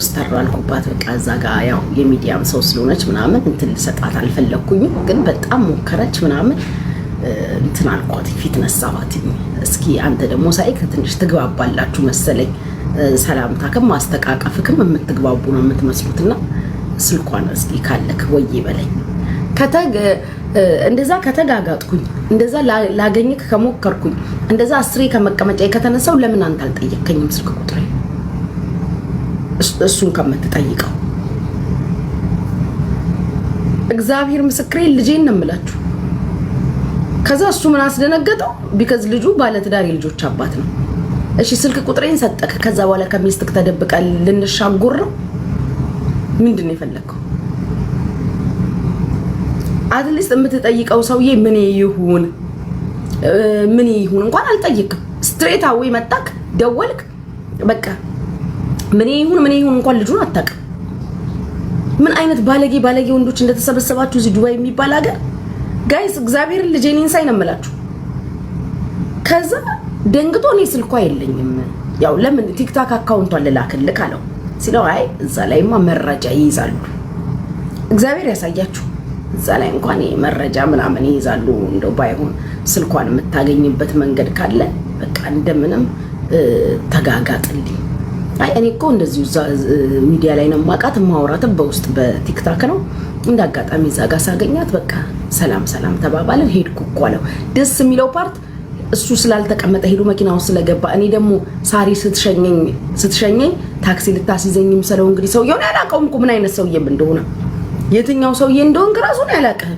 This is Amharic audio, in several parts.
ኮስተር አልኩባት። በቃ እዛ ጋር ያው የሚዲያም ሰው ስለሆነች ምናምን እንትን ልሰጣት አልፈለኩኝም። ግን በጣም ሞከረች ምናምን እንትን አልኳት፣ ፊት ነሳኋት። እስኪ አንተ ደግሞ ሳይክ ትንሽ ትግባባላችሁ መሰለኝ፣ ሰላምታክም ማስተቃቀፍክም የምትግባቡ ነው የምትመስሉትና ስልኳን እስኪ ካለክ ወይ በለኝ። እንደዛ ከተጋጋጥኩኝ እንደዛ ላገኝክ ከሞከርኩኝ እንደዛ አስሬ ከመቀመጫ ከተነሳው ለምን አንተ አልጠየከኝም ስልክ ቁጥሬ? እሱን ከምትጠይቀው እግዚአብሔር ምስክሬ ልጄን ነው የምላችሁ። ከዛ እሱ ምን አስደነገጠው? ቢካዝ ልጁ ባለትዳር የልጆች አባት ነው። እሺ ስልክ ቁጥሬን ሰጠክ፣ ከዛ በኋላ ከሚስትክ ተደብቀ ልንሻጉር ነው? ምንድነው የፈለከው? አትሊስት የምትጠይቀው ሰውዬ ምን ይሁን እንኳን አልጠይቅም። ስትሬት አዌ መጣክ፣ ደወልክ፣ በቃ ምን ይሁን እንኳን ልጁን አታውቅም። ምን አይነት ባለጌ ወንዶች እንደተሰበሰባችሁ እዚህ ዱባይ የሚባል ሀገር ጋይስ፣ እግዚአብሔር ልጄን ኢንሳይ ነው የምላችሁ። ከዛ ደንግጦ እኔ ስልኳ የለኝም፣ ያው ለምን ቲክታክ አካውንቷን ልላክልክ አለው። ሲለው አይ እዛ ላይማ መረጃ ይይዛሉ፣ እግዚአብሔር ያሳያችሁ፣ እዛ ላይ እንኳን መረጃ ምናምን ይይዛሉ። እንደው ባይሆን ስልኳን የምታገኝበት መንገድ ካለ በቃ እንደምንም ተጋጋጥልኝ። አይ እኔ እኮ እንደዚህ ሚዲያ ላይ ነው ማቃት ማውራት በውስጥ በቲክታክ ነው። እንዳጋጣሚ እዛ ጋር ሳገኛት በቃ ሰላም ተባባልን፣ ሄድኩ እኮ አለው። ደስ የሚለው ፓርት እሱ ስላልተቀመጠ ሄዱ መኪናው ስለገባ፣ እኔ ደግሞ ሳሪ ስትሸኘኝ ታክሲ ልታስይዘኝም ስለው እንግዲህ ሰውየውን ያላቀውም እኮ ምን አይነት ሰውዬም እንደሆነ የትኛው ሰውዬ እንደሆነ ራሱን ያላቀህ።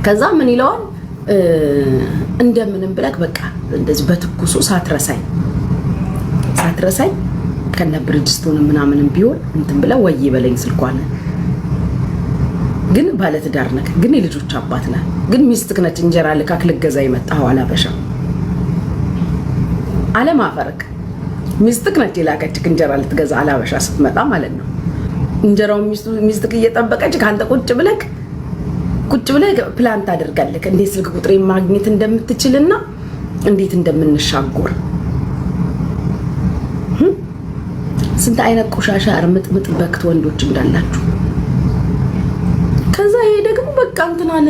ከዛ ምን ይለዋል እንደምንም ብለክ በቃ እንደዚህ በትኩሱ ሳትረሳኝ ከነ ብሪጅስቶን ምናምንም ቢሆን እንትን ብለ ወይ በለኝ ስልኳን። ግን ባለትዳር ነህ፣ ግን የልጆች አባት ነህ፣ ግን ሚስትክ ነች እንጀራ ልካክ ልገዛ የመጣው አላበሻ አለማፈረክ። ሚስትክ ነች የላከችክ እንጀራ ልትገዛ አላበሻ ስትመጣ ማለት ነው። እንጀራው ሚስትክ እየጠበቀች ካንተ ቁጭ ብለህ ፕላን ታደርጋለህ እንዴት ስልክ ቁጥሬ ማግኘት እንደምትችልና እንዴት እንደምንሻጎር። ስንት አይነት ቆሻሻ እርምጥምጥ በክት ወንዶች እንዳላችሁ። ከዛ ይሄ ደግሞ በቃ እንትን አለ፣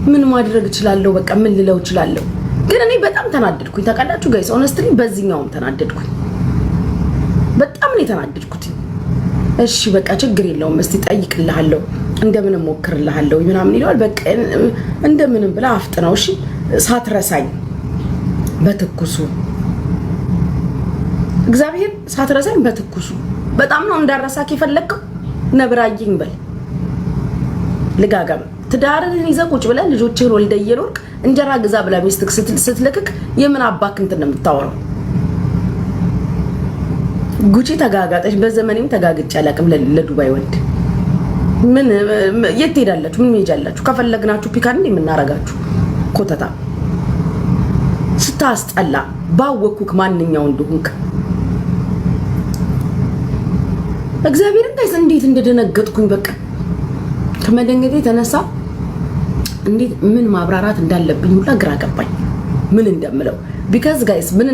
ምን ማድረግ እችላለሁ? በቃ ምን ልለው እችላለሁ? ግን እኔ በጣም ተናደድኩኝ ታውቃላችሁ ጋይስ፣ ሆነስትሊ በዚህኛውም ተናደድኩኝ፣ በጣም ነው የተናደድኩት። እሺ በቃ ችግር የለውም እስቲ ጠይቅልሃለሁ፣ እንደምንም ሞክርልሃለሁ ምናምን ይላል። በቃ እንደምንም ብላ አፍጥነው እሺ ሳትረሳኝ በትኩሱ እግዚአብሔር ሳትረሳኝ በትኩሱ በጣም ነው እንዳረሳክ የፈለከው። ነብራይኝ በል ልጋጋም ትዳርህን ይዘህ ቁጭ ብለህ ልጆችህን ወልደህ እየኖርክ እንጀራ ግዛ ብላ ሚስትክ ስትልክክ የምን አባክ እንትን ነው የምታወራው? ጉቺ ተጋጋጠች። በዘመኔም ተጋግጬ አላውቅም ለዱባይ ወንድ። ምን የት ሄዳላችሁ? ምን ሄጃላችሁ? ከፈለግናችሁ ፒካን የምናረጋችሁ ኮተታ ስታስጠላ ባወኩክ ማንኛው እንደሆንክ እግዚአብሔርን ታይስ እንዴት እንደደነገጥኩኝ በቃ ከመደንገጤ የተነሳ እንዴት ምን ማብራራት እንዳለብኝ ሁላ ግራ ገባኝ፣ ምን እንደምለው። ቢካዝ ጋይስ ምን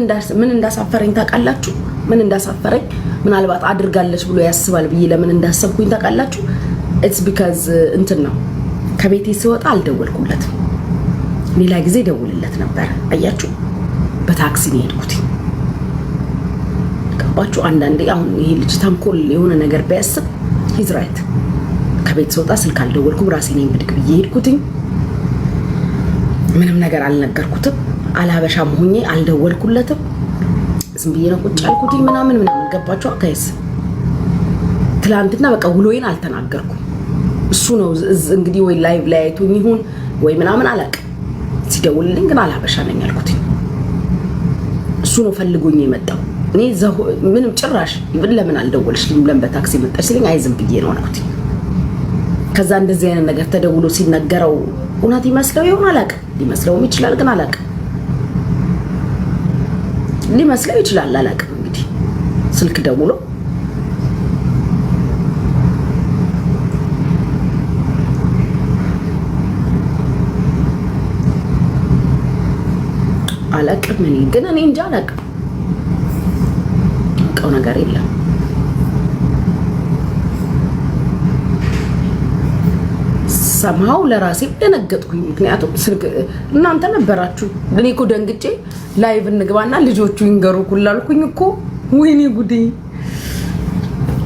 እንዳሳፈረኝ ታውቃላችሁ? ምን እንዳሳፈረኝ ምናልባት አድርጋለች ብሎ ያስባል ብዬ ለምን እንዳሰብኩኝ ታውቃላችሁ? ኢትስ ቢካዝ እንትን ነው ከቤቴ ስወጣ አልደወልኩለትም። ሌላ ጊዜ ደውልለት ነበር። አያችሁ በታክሲ ነው የሄድኩት። ገባችሁ? አንዳንዴ አሁን ይሄ ልጅ ተንኮል የሆነ ነገር ቢያስብ ሂዝ ራይት። ከቤት ስወጣ ስልክ አልደወልኩም፣ ራሴ ነኝ ብድግ ብዬ ሄድኩትኝ። ምንም ነገር አልነገርኩትም፣ አላበሻም ሆኜ አልደወልኩለትም። ዝም ብዬ ነው ቁጭ ያልኩትኝ ምናምን ገባችሁ ጋይስ? ትላንትና በቃ ውሎዬን አልተናገርኩም። እሱ ነው እንግዲህ ወይ ላይቭ ላይ አይቶኝ ይሁን ወይ ምናምን አላውቅም። ሲደውልልኝ ግን አላበሻ ነኝ አልኩት። እሱ ነው ፈልጎኝ የመጣው። እኔ ምንም ጭራሽ ይብን ለምን አልደወልሽልኝ ለምን በታክሲ መጣሽ ሲለኝ አይ ዝም ብዬ ነው አልኩት። ከዛ እንደዚህ አይነት ነገር ተደውሎ ሲነገረው እውነት ይመስለው ይሆን አላውቅም። ሊመስለውም ይችላል ግን አላውቅም። ሊመስለው ይችላል አላውቅም። እንግዲህ ስልክ ደውሎ አላውቅም። እኔ እንጃ አላውቅም። ቀው ነገር የለም። ሰማው ለራሴ ደነገጥኩኝ። ምክንያቱም ስልክ እናንተ ነበራችሁ። እኔ እኮ ደንግጬ ላይቭ እንግባና ልጆቹ ይንገሩ ኩላልኩኝ እኮ ወይኔ ጉዴ።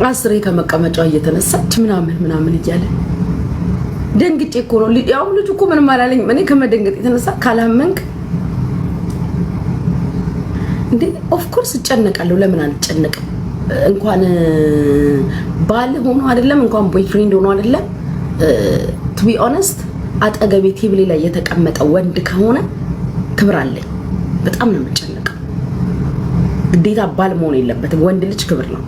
አስሬ ከመቀመጫው እየተነሳች ምናምን እያለ ደንግጬ እኮ ነው። ያው ልጅ እኮ ምንም አላለኝ። እኔ ከመደንገጥ የተነሳ ካላመንክ እንዴ ኦፍ ኮርስ እጨነቃለሁ። ለምን አልጨነቅም? እንኳን ባል ሆኖ አይደለም እንኳን ቦይፍሬንድ ሆኖ አይደለም ቱ ቢ ኦነስት አጠገቤ ቴብሌ ላይ የተቀመጠ ወንድ ከሆነ ክብር አለኝ። በጣም ነው የምጨነቀው። ግዴታ ባል መሆን የለበትም። ወንድ ልጅ ክብር ነው።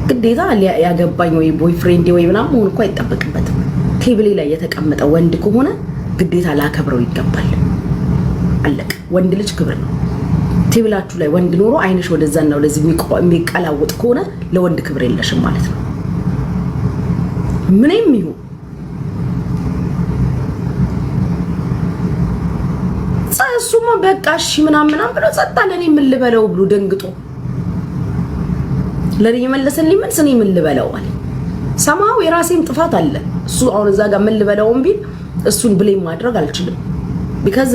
ግዴታ ያገባኝ ወይ ቦይፍሬንድ ወይ ምናምን መሆን እኮ አይጠበቅበትም። ቴብሌ ላይ የተቀመጠ ወንድ ከሆነ ግዴታ ላከብረው ይገባል። አለቀ። ወንድ ልጅ ክብር ነው። ቴብላችሁ ላይ ወንድ ኖሮ አይንሽ ወደዛና ወደዚህ የሚቀላውጥ ከሆነ ለወንድ ክብር የለሽም ማለት ነው። ምንም ይሁን እሱማ በቃ እሺ ምናምን ብሎ ጸጥ አለ። እኔ ምን ልበለው ብሎ ደንግጦ ለኔ የመለሰልኝ መልስ እኔ ምን ልበለው አለ። ሰማው የራሴም ጥፋት አለ። እሱ አሁን እዛ ጋር ምን ልበለውም ቢል እሱን ብሌም ማድረግ አልችልም። ቢካዝ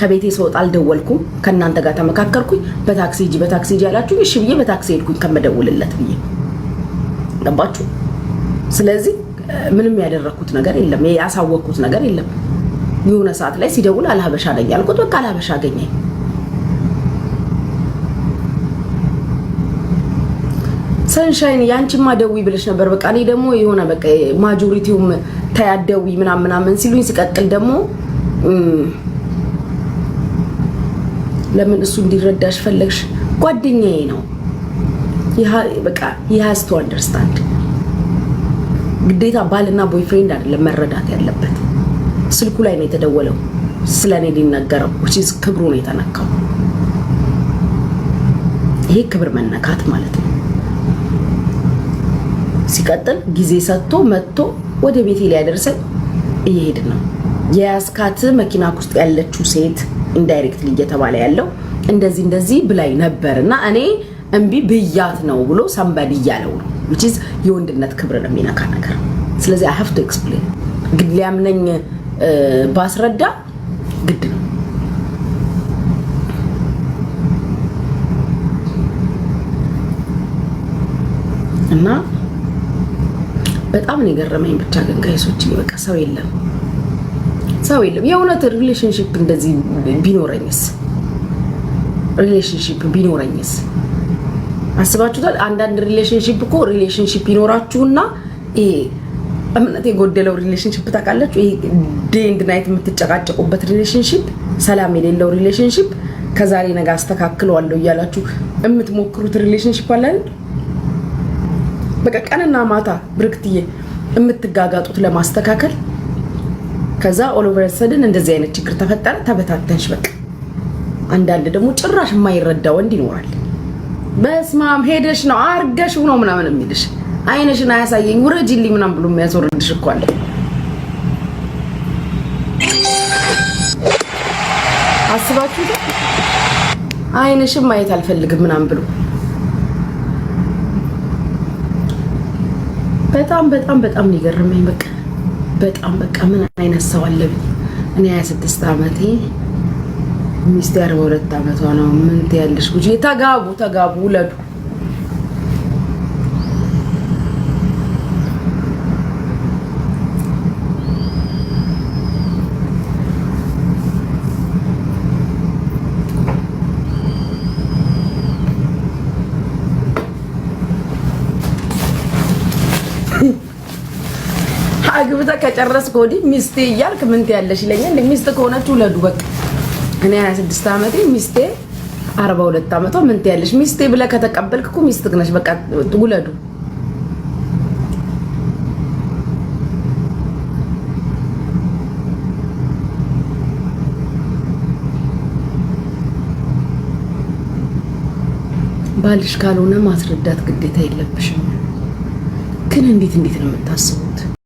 ከቤቴ ስወጣ አልደወልኩም። ከእናንተ ጋር ተመካከርኩኝ። በታክሲ ሂጂ ያላችሁ እሺ ብዬ በታክሲ ሄድኩኝ ከመደውልለት ብዬ ገባችሁ። ስለዚህ ምንም ያደረኩት ነገር የለም፣ ያሳወቅኩት ነገር የለም። የሆነ ሰዓት ላይ ሲደውል አልሀበሻ አገኘ አልኩት። በቃ አልሀበሻ አገኘ። ሰንሻይን ያንቺማ ደውይ ብለሽ ነበር። በቃ እኔ ደግሞ የሆነ በቃ ማጆሪቲውም ታያደዊ ምናምን ሲሉኝ ሲቀጥል ደግሞ ለምን እሱ እንዲረዳሽ ፈለግሽ? ጓደኛዬ ነው። በቃ has to understand ግዴታ ባልና ቦይፍሬንድ አይደለም መረዳት ያለበት። ስልኩ ላይ ነው የተደወለው ስለኔ ሊነገረው which ክብሩ ነው የተነካው። ይሄ ክብር መነካት ማለት ነው። ሲቀጥል ጊዜ ሰጥቶ መጥቶ ወደ ቤቴ ሊያደርሰኝ እየሄድን ነው። የያስካት መኪና ውስጥ ያለችው ሴት ኢንዳይሬክትሊ እየተባለ ያለው እንደዚህ ብላይ ነበርና እኔ እንቢ ብያት ነው ብሎ ሰንበድ እያለው ነው which is የወንድነት ክብርን የሚነካ ነገር። ስለዚህ I have to explain ግድ ሊያምነኝ ባስረዳ ግድ ነው። እና በጣም ነው የገረመኝ። ብቻ ግን ጋይሶች በቃ ሰው የለም የእውነት ሪሌሽንሺፕ እንደዚህ ቢኖረኝስ አስባችሁታል? አንዳንድ ሪሌሽንሺፕ እኮ ሪሌሽንሺፕ ይኖራችሁና ይሄ እምነት የጎደለው ሪሌሽንሺፕ ታውቃላችሁ። ይሄ ዴይ ኤንድ ናይት የምትጨቃጨቁበት ሪሌሽንሺፕ፣ ሰላም የሌለው ሪሌሽንሺፕ፣ ከዛሬ ነገ አስተካክለዋለሁ እያላችሁ የምትሞክሩት ሪሌሽንሺፕ አለ አይደል? በቃ ቀንና ማታ ብርክትዬ የምትጋጋጡት ለማስተካከል ከዛ ኦል ኦቨር ሰደን እንደዚህ አይነት ችግር ተፈጠረ፣ ተበታተንሽ በቃ። አንዳንድ ደግሞ ጭራሽ የማይረዳ ወንድ ይኖራል። በስማም ሄደሽ ነው አርገሽ ነው ምናምን የሚልሽ አይነሽን አያሳየኝ ውረጂልኝ ምናምን ብሎ የሚያስወርድሽ እኮ አለ። አስባችሁት አይነሽን ማየት አልፈልግም ምናምን ብሎ በጣም ይገርመኝ። በቃ ምን አይነት ሰው አለ? እኔ 26 ዓመቴ ሚስቴ 42 ዓመቷ ነው። ምን ትያለሽ? ጉጂ ተጋቡ ውለዱ። አግብታ ከጨረስክ ወዲህ ሚስቴ እያልክ ምን ትያለሽ ይለኛል። ሚስት ከሆነች ውለዱ በቃ። እኔ 26 ዓመቴ ሚስቴ 42 ዓመቷ ምን ትያለሽ? ሚስቴ ብለህ ከተቀበልክ እኮ ሚስትህ ነሽ በቃ ውለዱ። ባልሽ ካልሆነ ማስረዳት ግዴታ የለብሽም። ግን እንዴት ነው የምታስበው?